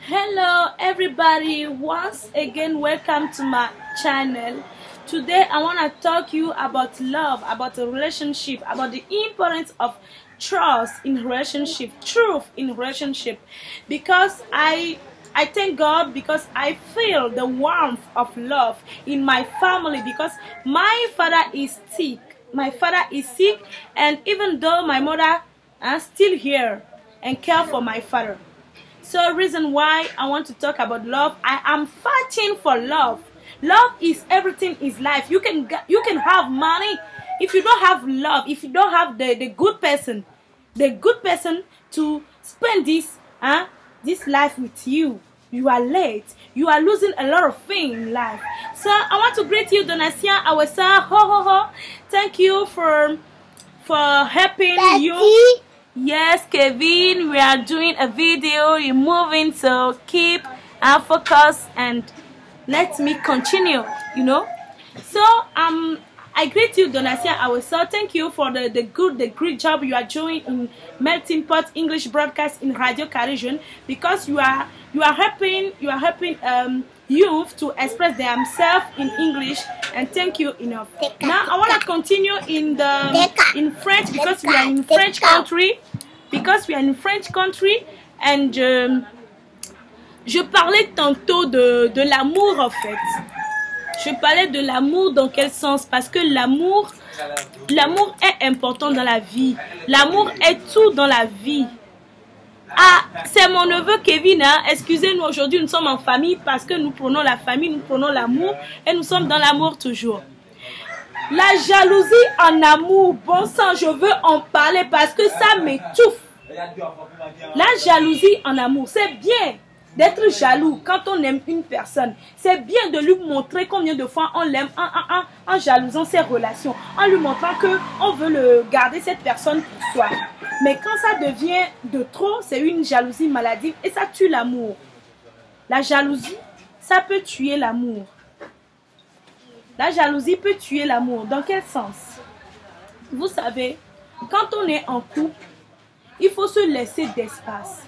Hello everybody, once again welcome to my channel. Today I want to talk to you about love, about a relationship, about the importance of trust in relationship, truth in relationship, because I thank God because I feel the warmth of love in my family, because my father is sick. And even though my mother is still here and care for my father. So reason why I want to talk about love, I am fighting for love. Love is everything in life. You can have money. If you don't have love, if you don't have the good person to spend this life with you, you are late. You are losing a lot of things in life. So I want to greet you, Donatien Awesa. Ho ho ho. Thank you for helping you. Yes, Kevin, we are doing a video. You're moving, so keep focus and let me continue, you know. So I greet you, Donatien Awesa. Thank you for the great job you are doing in Melting Pot English broadcast in Radio Caribbean, because you are helping youth to express themselves in English, and thank you enough. Now I want to continue in French, because we are in French country. And je parlais tantôt de l'amour en fait. Je parlais de l'amour dans quel sens? Parce que l'amour est important dans la vie. L'amour est tout dans la vie. Ah, c'est mon neveu Kevin, hein? Excusez-nous, aujourd'hui nous sommes en famille parce que nous prenons la famille, nous prenons l'amour et nous sommes dans l'amour toujours. La jalousie en amour, bon sang, je veux en parler parce que ça m'étouffe. La jalousie en amour, c'est bien d'être jaloux quand on aime une personne. C'est bien de lui montrer combien de fois on l'aime en jalousant ses relations, en lui montrant qu'on veut garder cette personne pour soi. Mais quand ça devient de trop, c'est une jalousie maladive et ça tue l'amour. La jalousie, ça peut tuer l'amour. La jalousie peut tuer l'amour. Dans quel sens? Vous savez, quand on est en couple, il faut se laisser d'espace.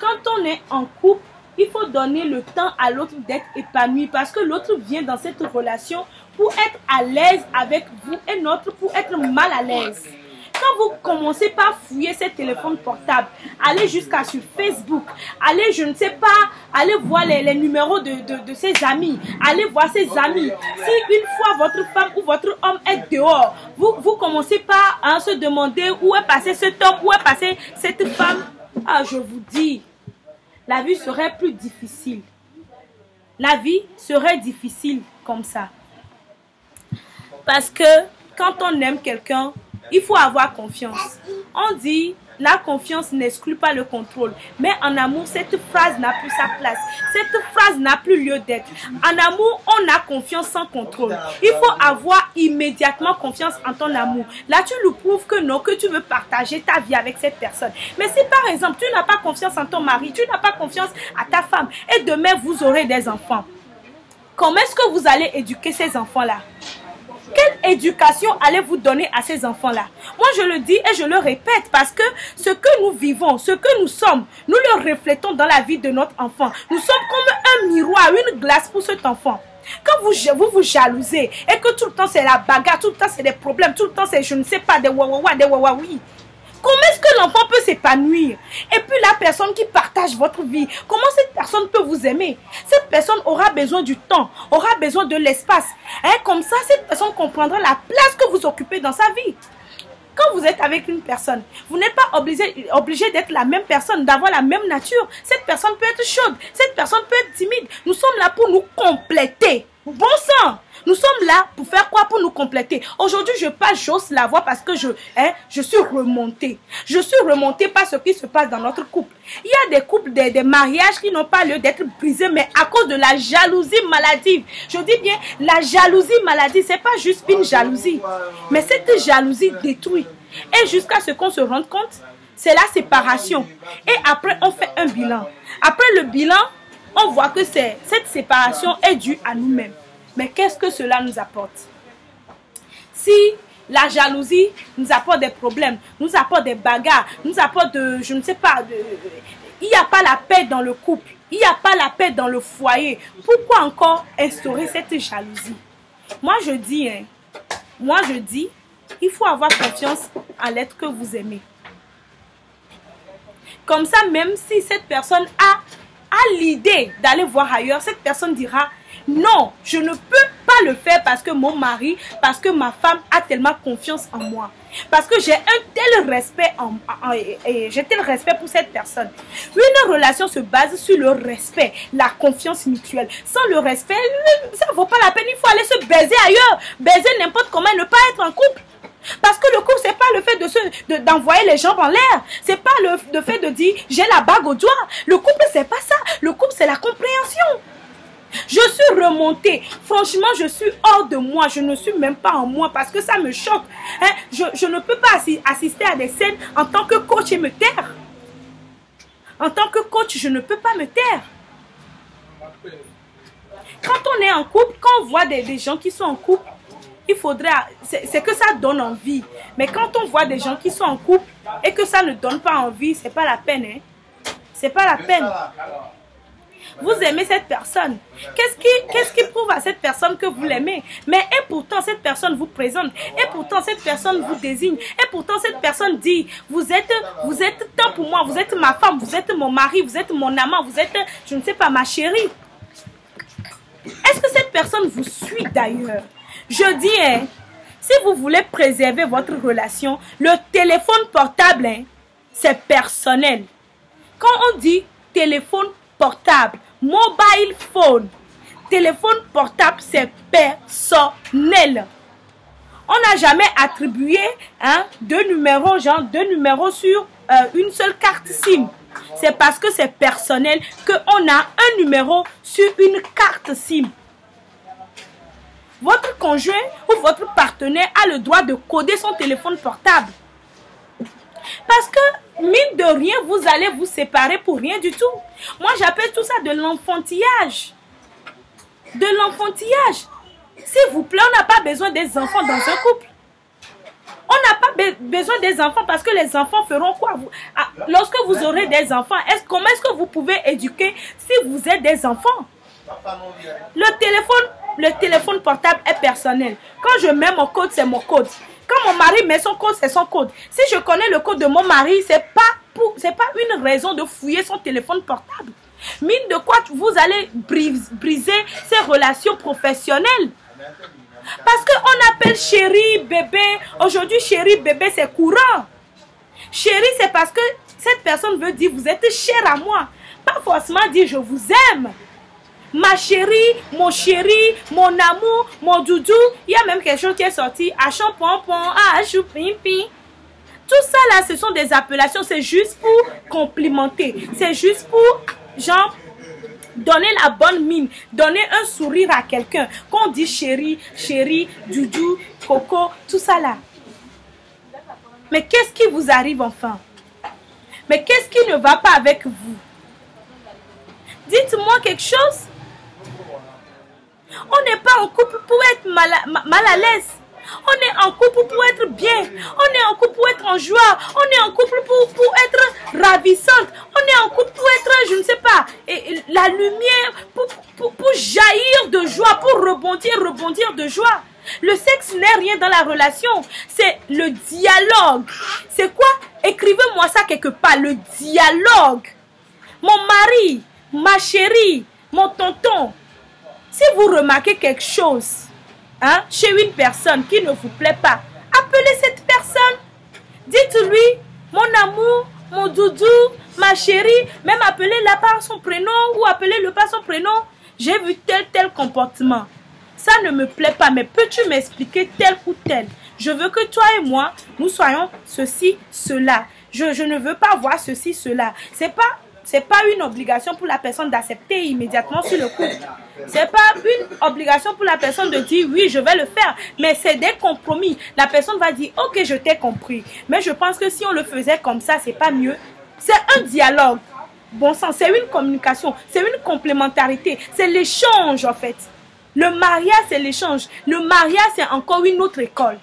Quand on est en couple, il faut donner le temps à l'autre d'être épanoui, parce que l'autre vient dans cette relation pour être à l'aise avec vous et l'autre pour être mal à l'aise. Quand vous commencez par fouiller ces téléphones portables, allez jusqu'à sur Facebook, allez, je ne sais pas, allez voir les numéros de ses amis, allez voir ses amis. Si une fois votre femme ou votre homme est dehors, vous commencez par se demander où est passé cet homme, où est passé cette femme. Ah, je vous dis, la vie serait plus difficile. La vie serait difficile comme ça. Parce que quand on aime quelqu'un, il faut avoir confiance. On dit, la confiance n'exclut pas le contrôle. Mais en amour, cette phrase n'a plus sa place. Cette phrase n'a plus lieu d'être. En amour, on a confiance sans contrôle. Il faut avoir immédiatement confiance en ton amour. Là, tu lui prouves que non, que tu veux partager ta vie avec cette personne. Mais si par exemple, tu n'as pas confiance en ton mari, tu n'as pas confiance à ta femme, et demain, vous aurez des enfants, comment est-ce que vous allez éduquer ces enfants-là? Quelle éducation allez-vous donner à ces enfants-là? Moi, je le dis et je le répète, parce que ce que nous vivons, ce que nous sommes, nous le reflétons dans la vie de notre enfant. Nous sommes comme un miroir, une glace pour cet enfant. Quand vous jalousez et que tout le temps c'est la bagarre, tout le temps c'est des problèmes, tout le temps c'est je ne sais pas, des wawawa, des wawawi. Comment est-ce que l'enfant peut s'épanouir? Et puis la personne qui partage votre vie, comment cette personne peut vous aimer? Cette personne aura besoin du temps, aura besoin de l'espace. Hein? Comme ça, cette personne comprendra la place que vous occupez dans sa vie. Quand vous êtes avec une personne, vous n'êtes pas obligé d'être la même personne, d'avoir la même nature. Cette personne peut être chaude, cette personne peut être timide. Nous sommes là pour nous compléter. Bon sang! Nous sommes là pour faire quoi? Pour nous compléter. Aujourd'hui, je parle, j'ose la voix parce que je suis remontée. Je suis remontée par ce qui se passe dans notre couple. Il y a des couples, des mariages qui n'ont pas lieu d'être brisés, mais à cause de la jalousie maladive. Je dis bien, la jalousie maladive, c'est pas juste une jalousie. Mais cette jalousie détruit. Et jusqu'à ce qu'on se rende compte, c'est la séparation. Et après, on fait un bilan. Après le bilan, on voit que cette séparation est due à nous-mêmes. Mais qu'est-ce que cela nous apporte? Si la jalousie nous apporte des problèmes, nous apporte des bagarres, nous apporte je ne sais pas, il n'y a pas la paix dans le couple, il n'y a pas la paix dans le foyer, pourquoi encore instaurer cette jalousie? Moi je dis, il faut avoir confiance en l'être que vous aimez. Comme ça, même si cette personne a l'idée d'aller voir ailleurs, cette personne dira, non, je ne peux pas le faire parce que mon mari, parce que ma femme a tellement confiance en moi. Parce que j'ai un tel respect, j'ai tel respect pour cette personne. Une relation se base sur le respect, la confiance mutuelle. Sans le respect, ça ne vaut pas la peine, il faut aller se baiser ailleurs. Baiser n'importe comment, ne pas être en couple. Parce que le couple, c'est pas le fait d'envoyer les jambes en l'air. C'est pas le fait de dire, j'ai la bague au doigt. Le couple, c'est pas ça. Le couple, c'est la compréhension. Je suis remontée. Franchement, je suis hors de moi. Je ne suis même pas en moi parce que ça me choque. Hein? Je ne peux pas assister à des scènes en tant que coach et me taire. En tant que coach, je ne peux pas me taire. Quand on est en couple, quand on voit des gens qui sont en couple, il faudrait... C'est que ça donne envie. Mais quand on voit des gens qui sont en couple et que ça ne donne pas envie, c'est pas la peine. Hein? C'est pas la peine. Vous aimez cette personne. Qu'est-ce qui prouve à cette personne que vous l'aimez? Mais et pourtant cette personne vous présente. Et pourtant cette personne vous désigne. Et pourtant cette personne dit, vous êtes tant pour moi. Vous êtes ma femme. Vous êtes mon mari. Vous êtes mon amant. Vous êtes, je ne sais pas, ma chérie. Est-ce que cette personne vous suit d'ailleurs? Je dis, hein, si vous voulez préserver votre relation, le téléphone portable, hein, c'est personnel. Quand on dit téléphone portable, mobile phone, téléphone portable, c'est personnel. On n'a jamais attribué deux numéros sur une seule carte SIM. C'est parce que c'est personnel qu'on a un numéro sur une carte SIM. Votre conjoint ou votre partenaire a le droit de coder son téléphone portable. Parce que, mine de rien, vous allez vous séparer pour rien du tout. Moi, j'appelle tout ça de l'enfantillage. De l'enfantillage. S'il vous plaît, on n'a pas besoin des enfants dans un couple. On n'a pas besoin des enfants parce que les enfants feront quoi? Lorsque vous aurez des enfants, comment est-ce que vous pouvez éduquer si vous êtes des enfants? Le téléphone portable est personnel. Quand je mets mon code, c'est mon code. Quand mon mari met son code, c'est son code. Si je connais le code de mon mari, c'est pas une raison de fouiller son téléphone portable. Mine de quoi, vous allez briser ces relations professionnelles. Parce qu'on appelle chéri, bébé. Aujourd'hui, chéri, bébé, c'est courant. Chéri, c'est parce que cette personne veut dire, vous êtes cher à moi. Pas forcément dire, je vous aime. Ma chérie, mon amour, mon doudou. Il y a même quelque chose qui est sorti. Achon pompon, achou pimpi. Tout ça là, ce sont des appellations. C'est juste pour complimenter. C'est juste pour, genre, donner la bonne mine. Donner un sourire à quelqu'un. Quand on dit chérie, chérie, doudou, coco, tout ça là. Mais qu'est-ce qui vous arrive enfin? Mais qu'est-ce qui ne va pas avec vous? Dites-moi quelque chose. On n'est pas en couple pour être mal à l'aise. On est en couple pour être bien. On est en couple pour être en joie. On est en couple pour être ravissante. On est en couple pour être, je ne sais pas, la lumière, pour jaillir de joie, pour rebondir de joie. Le sexe n'est rien dans la relation. C'est le dialogue. C'est quoi? Écrivez-moi ça quelque part. Le dialogue. Mon mari, ma chérie, mon tonton. Si vous remarquez quelque chose chez une personne qui ne vous plaît pas, appelez cette personne. Dites-lui, mon amour, mon doudou, ma chérie, même appelez-la par son prénom ou appelez-le par son prénom. J'ai vu tel comportement. Ça ne me plaît pas, mais peux-tu m'expliquer tel ou tel? Je veux que toi et moi, nous soyons ceci, cela. Je ne veux pas voir ceci, cela. C'est pas une obligation pour la personne d'accepter immédiatement sur le coup. C'est pas une obligation pour la personne de dire oui, je vais le faire. Mais c'est des compromis. La personne va dire ok, je t'ai compris. Mais je pense que si on le faisait comme ça, c'est pas mieux. C'est un dialogue. Bon sang, c'est une communication. C'est une complémentarité. C'est l'échange en fait. Le mariage, c'est l'échange. Le mariage, c'est encore une autre école.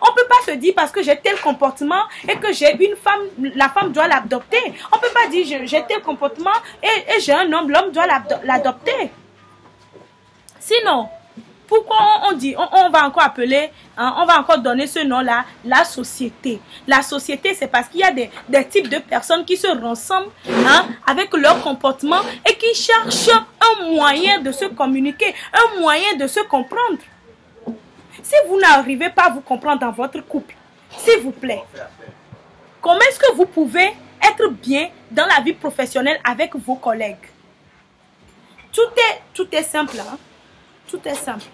On ne peut pas se dire parce que j'ai tel comportement et que j'ai une femme, la femme doit l'adopter. On ne peut pas dire j'ai tel comportement et j'ai un homme, l'homme doit l'adopter. Sinon, pourquoi on dit, on va encore appeler, hein, on va encore donner ce nom-là, la société. La société, c'est parce qu'il y a des types de personnes qui se rassemblent, hein, avec leur comportement et qui cherchent un moyen de se communiquer, un moyen de se comprendre. Si vous n'arrivez pas à vous comprendre dans votre couple, s'il vous plaît, comment est-ce que vous pouvez être bien dans la vie professionnelle avec vos collègues? Tout est simple, hein? Tout est simple.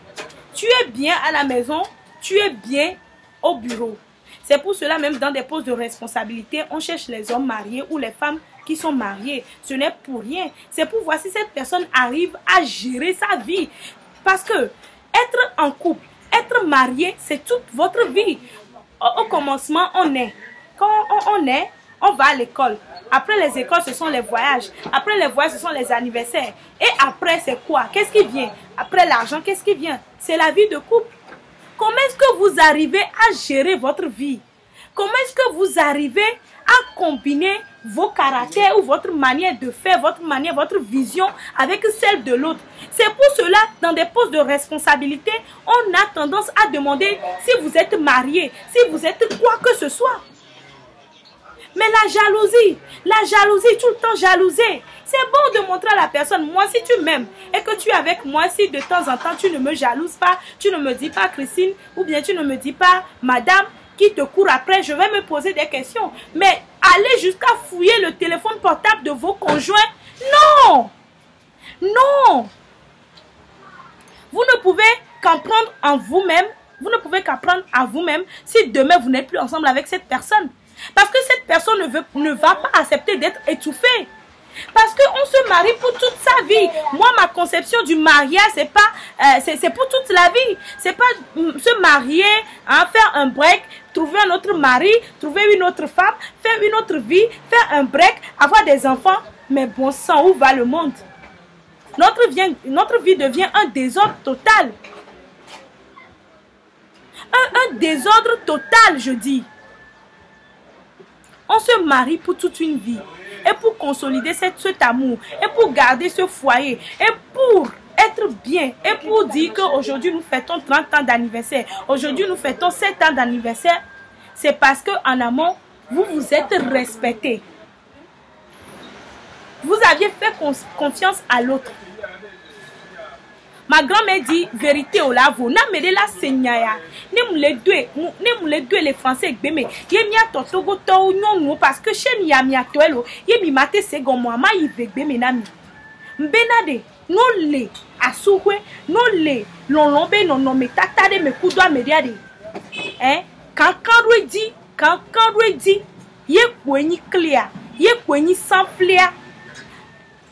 Tu es bien à la maison, tu es bien au bureau. C'est pour cela même dans des postes de responsabilité, on cherche les hommes mariés ou les femmes qui sont mariées. Ce n'est pour rien. C'est pour voir si cette personne arrive à gérer sa vie. Parce que être en couple, être marié, c'est toute votre vie. Au commencement, on est. Quand on est, on va à l'école. Après les écoles, ce sont les voyages. Après les voyages, ce sont les anniversaires. Et après, c'est quoi? Qu'est-ce qui vient? Après l'argent, qu'est-ce qui vient? C'est la vie de couple. Comment est-ce que vous arrivez à gérer votre vie? Comment est-ce que vous arrivez à combiner vos caractères ou votre manière de faire, votre vision avec celle de l'autre? C'est pour cela, dans des postes de responsabilité, on a tendance à demander si vous êtes marié, si vous êtes quoi que ce soit. Mais la jalousie, tout le temps jalouser. C'est bon de montrer à la personne, moi si tu m'aimes et que tu es avec moi, si de temps en temps tu ne me jalouses pas, tu ne me dis pas Christine, ou bien tu ne me dis pas madame qui te court après, je vais me poser des questions. Mais aller jusqu'à fouiller le téléphone portable de vos conjoints, non! Non! Vous ne pouvez qu'en prendre en vous-même, vous ne pouvez qu'apprendre à vous-même si demain vous n'êtes plus ensemble avec cette personne. Parce que cette personne ne va pas accepter d'être étouffée. Parce qu'on se marie pour toute sa vie. Moi, ma conception du mariage, c'est pour toute la vie. C'est pas se marier, hein, faire un break, trouver un autre mari, trouver une autre femme, faire une autre vie, faire un break, avoir des enfants. Mais bon sang, où va le monde? Notre vie devient un désordre total. Un désordre total, je dis. On se marie pour toute une vie. Et pour consolider cet amour. Et pour garder ce foyer. Et pour être bien. Et pour dire qu'aujourd'hui nous fêtons 30 ans d'anniversaire. Aujourd'hui nous fêtons 7 ans d'anniversaire. C'est parce qu'en amont, vous vous êtes respecté. Vous aviez fait confiance à l'autre. Ma grand-mère dit vérité au lavo. Na me de la seignaya. Ne moule deux les français gbeme. Ye mi atoto goto nyonu parce que chez mi ami atoelo. Ye mi mate se gomo ama yive gbeme na mi. Mbenade no le asuwe no le lolombe no me tatade me kudwa me diade. Kankanwe di ye kwenyi clear. Ye kwenyi sans flair.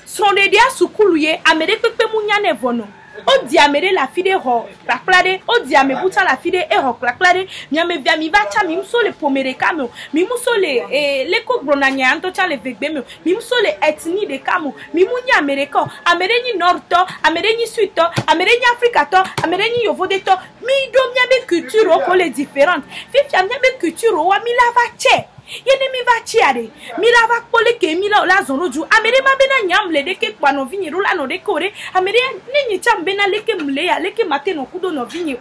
Son de dia sukuluye amede pepe munyane vono. O diamere la fide ho claclade, o diame buta la fide e ho claclade, miame via mi vacha mi muso le pomere kamo, mi muso le ko bronanya anto cha le vegbeme, mi muso le etni de kamo, mi munya amerika, amereni norto, amereni suito, amereni africato, amereni yovodeto, mi do miabe culture o les différentes. Fifia miabe culture o mi la vache. Yene mi va chiare mi la va pole ke mi la zono ju amere ma bena nyam le de ke kwa no vinyi rula no de kore amere ni nyi cham bena leke mle ya leke mate no kudo no vinyi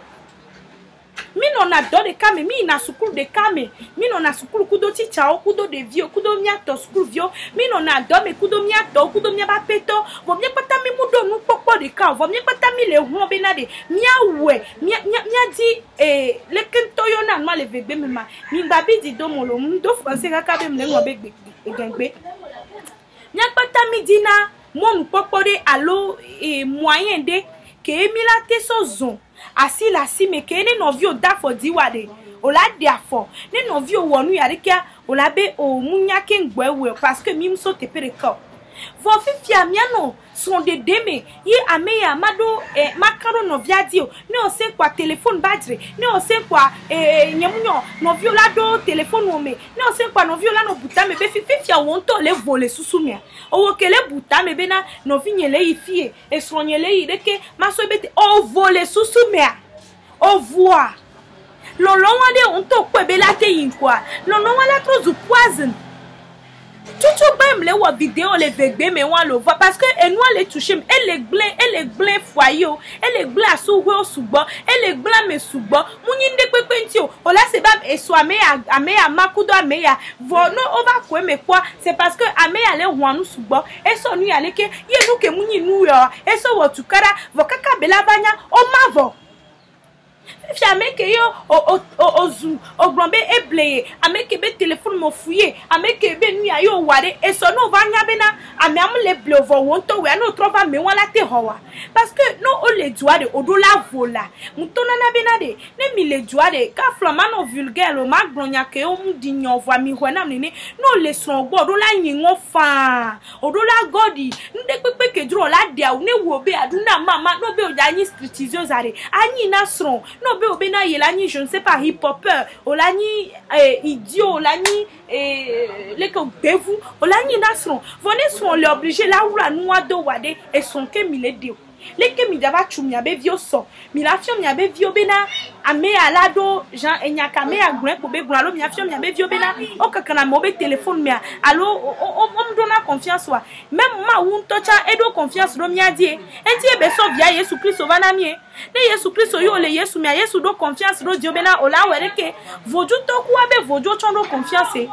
mi no na do de kame mi na sukulu de kame mi no na sukulu kudo ti chao kudo de vio kudo mia to sukulu vio mi no na do me kudo mia to kudo mia ba peto vo mia pata mi mudo nu popo de ka vo mia pata mi le ho bena de mia we mia di leke toyo na no le vegbe me ma mi babi di do mo lo ndo français ka be mle ngo be gengbe mia pata mi di na mo nu popo de allo moyen de ke mi la te so zon asi la si me ke ne no vi o da fo diwade o la dia fo ne no vi o wonu yare kia o la be o munya ke ngwewe parce que mi mso te pere ko vo fifia miano son de deme ye ame ya mado makaro no via dio ne o se kwa téléphone batterie ne o se kwa nyemunyo no vi o la do téléphone o me ne o se kwa no vi o la no buta me be fifia wonto le voler susumia o kele buta me be na no vi nyele ifie e so nyele ire ke maso bete o voler susumia o voir Lolo wande on to kwebe la te yin kwa. Lolo wala trop du poison. Tout même les vidéos les vegbe mais on le voit parce que et nous les toucher elle est blanc foyer elle est blanc souwe soubo elle est blanc mais soubo muni ndekwe kwentio ola se ba eswame a makudo ameya vono over quoi mais quoi c'est parce que ameya le wanu soubo et so nu ale ke ye nu ke muni nu yo et so wotukara vokaka belabanya o mavo Ameke yo o grombe e bleye ameke be téléphone mo fouiller ameke be nu ayo ware e so no vanya bena ame am le blevo wonto we no trova me wala te howa parce que no o le doit de odola vola mutona na bena de ne mi le doit de ka flamano vulgaire o maglonya ke o mudinyo vo mi hwana nene no le son gbo odola yin fa odola godi nde pepe ke dro la dia ne wo be aduna mama no be o danyi streetizio zare anyi na sron no be obena yelani je ne sais pas hip hopper olani idiot olani les que bevu olani nasron venez sont les obligés là où la noix de wade et son que mille de les que mi dava chumia be vio so mi la fiom ya be vio bena ame alado Jean enyaka me agren ko be gralo mi fiom ya be vio bena o kakana mo be téléphone mi allo on me donne confiance wa même ma un tocha edo confiance do mi adie enti be so via Yesu Christ ovana mi ne Yesu Christ yo le Yesu mi Yesu do confiance do dio bena ola wereke voju to ku abe voju chondo confiance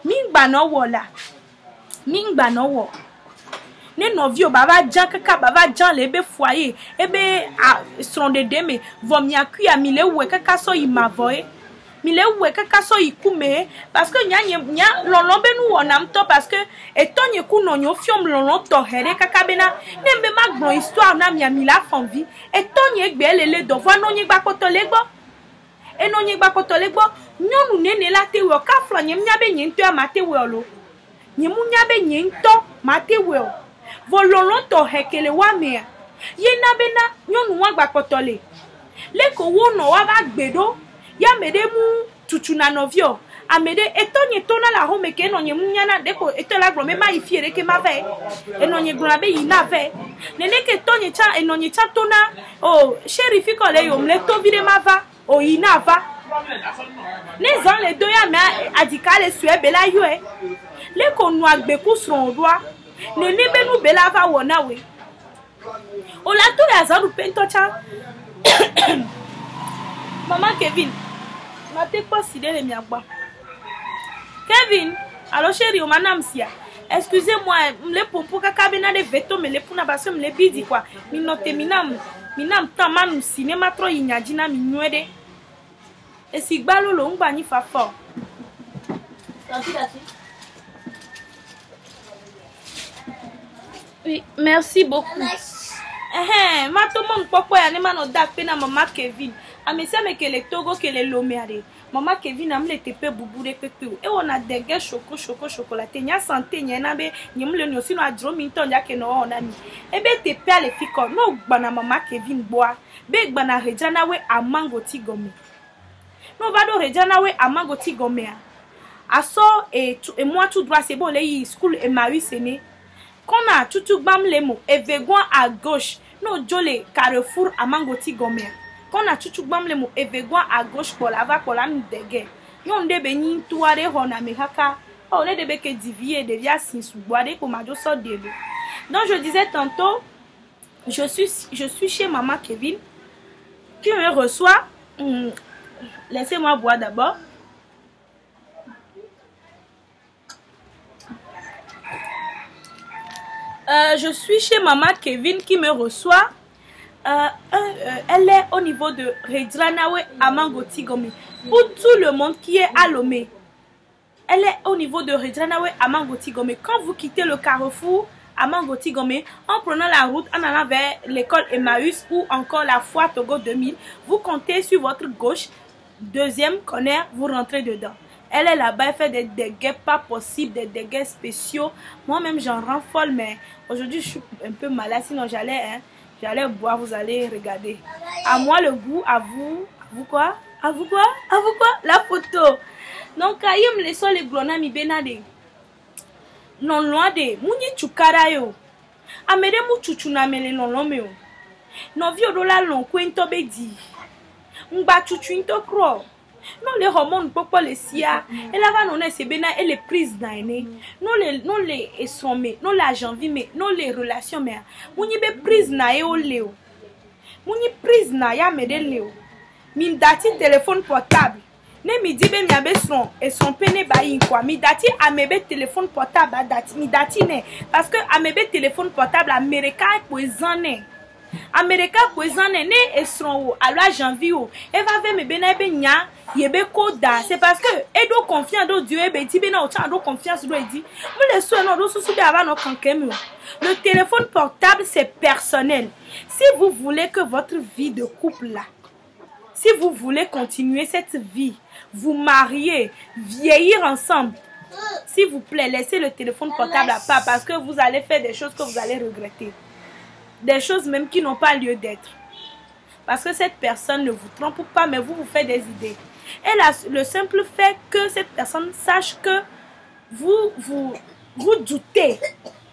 mi gba no wo ne novio baba jan kaka baba jan lebe foyer ebe son de deme vo mi akuya mi le we kaka so imavoe mi le we kaka so ikume parce que nya lolon be nu wonam to parce que etonye ku no nyo fiom lolon to here kaka bena nembe magbon histoire na mi la fonvi etonye gbe lele do vo no nyi gba koto legbo e no nyi gba koto legbo nyonu nene la te we ka flo nyem nya be nyi nto amate we lo nyemu nya be nyi nto mate we vololon to hekele wa me ye na bena nyonu wa gba potole le ko wo no wa ba gbedo ya mede mu tutu na novio amede etonye tona la home ke no nyemu nyana de ko etola gro me ma ifiere ke ma ve enonye gro be ina ve nene ke tonye cha enonye cha tona o sherifi ko le yo mle to vire ma va o ina va les ans les deux ya me adikale sue bela yo le ko nu agbe ku sron roi nene benu bela va wona we ola to ya zaru pentocha maman Kevin ma te pas si le miagba Kevin alors chérie o manam sia excusez-moi le pompo kaka bena de veto me le puna parce me le bidi quoi mi note minam tamanu cinéma tro yinyajina mi nwede e si gbalo lo ngba ni fa fort. Oui, merci beaucoup. Ma tout le monde pourquoi y a no dak pena maman Kevin. A monsieur me que le togo que le lomeare. Maman Kevin am le tepe bubu de pepe. Et on a des gars chocolat. Nya santé nya na be nyem le no sino adro mi ton ya ke no onani. E be tepe ale fiko no gbana maman Kevin boa. Be gbana rejana we amango tigome. No va do rejana we amango tigome. Aso et moi tout droit c'est bon les school et Marie Séné. Qu'on a tout bam les mots et vegoin à gauche no jole Carrefour amangoti gomer qu'on a tout bam les mots et vegoin à gauche pour la va pour la dege yon de beni tuare hona mehaka on est de beke divier de via sin sous boire pour majo so de l'eau. Donc je disais tantôt je suis chez maman Kevin qui me reçoit. Laissez-moi boire d'abord. Je suis chez maman Kevin qui me reçoit. Elle est au niveau de Redranawe Amangoti Gome. Pour tout le monde qui est à Lomé, elle est au niveau de Redranawe Amangoti Gome. Quand vous quittez le Carrefour Amangoti Gome, en prenant la route en allant vers l'école Emmaüs ou encore la foire Togo 2000, vous comptez sur votre gauche, deuxième corner, vous rentrez dedans. Elle est là-bas, elle fait des dégâts pas possibles, des dégâts spéciaux. Moi-même, j'en rends folle, mais aujourd'hui, je suis un peu malade. Sinon, j'allais boire, vous allez regarder. À moi, le goût, à vous quoi? À vous quoi? À vous quoi? La photo. Donc, ayem les sols les glona mi benade. Non loin de, mouni chukara yo. Amede mu chuchuna mele non lome yo. Non vio dola lon kwento bedi. Mba chuchu into kro. Non les hormones pourquoi les sia et là va non c'est bena et les prises d'année non les sommets non la janvier mais non les relations mais muni be prise na e o leo muni prise na ya me de leo min dati téléphone portable ne mi di be mi abe son et son pene bayi quoi mi dati amebe téléphone portable dati mi dati ne parce que amebe téléphone portable américain poisonné Américain poison né et son à la janvier et va vers me benabe nya yebe koda c'est parce que et do confiance do Dieu be ti bena o cha do confiance do dit vous les soins non do sous avant no kankemu le téléphone portable c'est personnel si vous voulez que votre vie de couple là si vous voulez continuer cette vie vous marier vieillir ensemble s'il vous plaît laissez le téléphone portable à part parce que vous allez faire des choses que vous allez regretter. Des choses même qui n'ont pas lieu d'être. Parce que cette personne ne vous trompe pas, mais vous faites des idées. Et là, le simple fait que cette personne sache que vous doutez.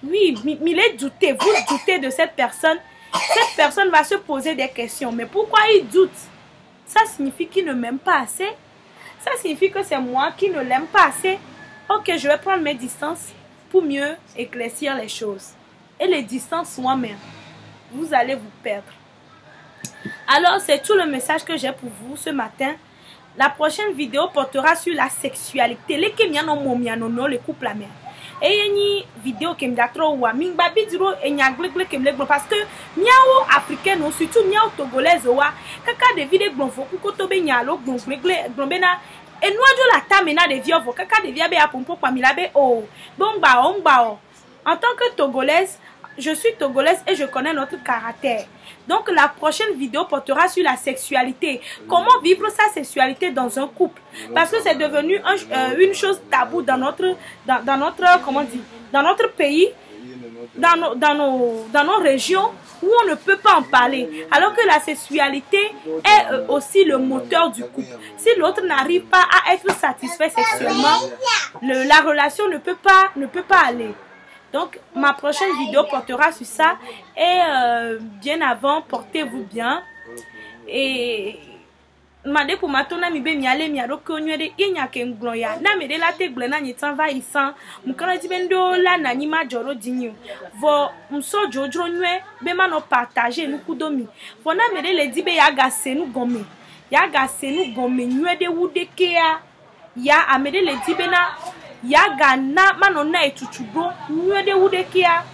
Oui, il est douté. Vous doutez de cette personne. Cette personne va se poser des questions. Mais pourquoi il doute? Ça signifie qu'il ne m'aime pas assez. Ça signifie que c'est moi qui ne l'aime pas assez. Ok, je vais prendre mes distances pour mieux éclaircir les choses. Et les distances moi-même. Vous allez vous perdre. Alors, c'est tout le message que j'ai pour vous ce matin. La prochaine vidéo portera sur la sexualité. Les les couples la mère. Et une vidéo qui me da trop wa mingba bidiro enyagle qui me parce que miao africain surtout miao togolaise wa kaka de vidéo glonfo ku to be nyalo glonbena et noajo la tamena de vieux kaka de viabe a pompo pamilabe oh bomba omba. En tant que togolaise, je suis togolaise et je connais notre caractère. Donc la prochaine vidéo portera sur la sexualité. Comment vivre sa sexualité dans un couple. Parce que c'est devenu une chose taboue dans notre comment dire, dans notre pays, dans nos régions où on ne peut pas en parler. Alors que la sexualité est aussi le moteur du couple. Si l'autre n'arrive pas à être satisfait sexuellement, la relation ne peut pas aller. Donc, ma prochaine vidéo portera sur ça. Et bien avant, portez-vous bien. Et made pour ma tona mi be mi ale mi ado konyo de inya ke nglon ya na me de la te gble na nyitan va isan mu kana ti bendo la na nyi ma joro dinyo vo mso jojro nwe be ma no partager nu kudomi vo na me de le di be ya ga se nu gome nwe de wude ke ya amede le di be na ya ga na manona etutubo nwe de wude ke ya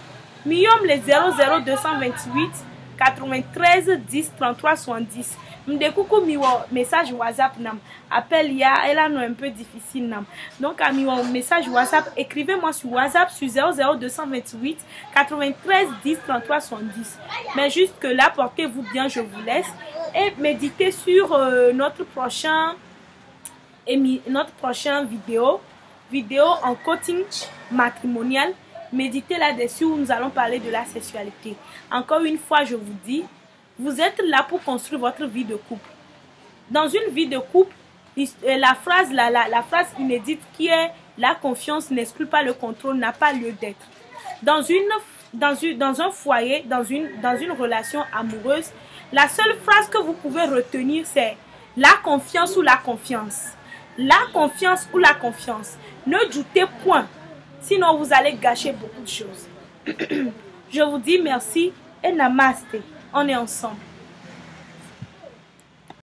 mi yom le 00228 93 10 33 70. M'dekoukou miwo message WhatsApp nam. Appel ya, elle a un peu difficile nam. Donc à miwo message WhatsApp, écrivez-moi sur WhatsApp sur 00228 93 10 33 70. Mais juste que là, portez-vous bien, je vous laisse et méditez sur notre prochain vidéo en coaching matrimonial. Méditez là-dessus où nous allons parler de la sexualité. Encore une fois, je vous dis, vous êtes là pour construire votre vie de couple. Dans une vie de couple, la phrase inédite qui est « la confiance n'exclut pas le contrôle » n'a pas lieu d'être. Dans un foyer, dans une relation amoureuse, la seule phrase que vous pouvez retenir c'est « la confiance ou la confiance ». La confiance ou la confiance. Ne doutez point. Sinon, vous allez gâcher beaucoup de choses. Je vous dis merci et namaste. On est ensemble.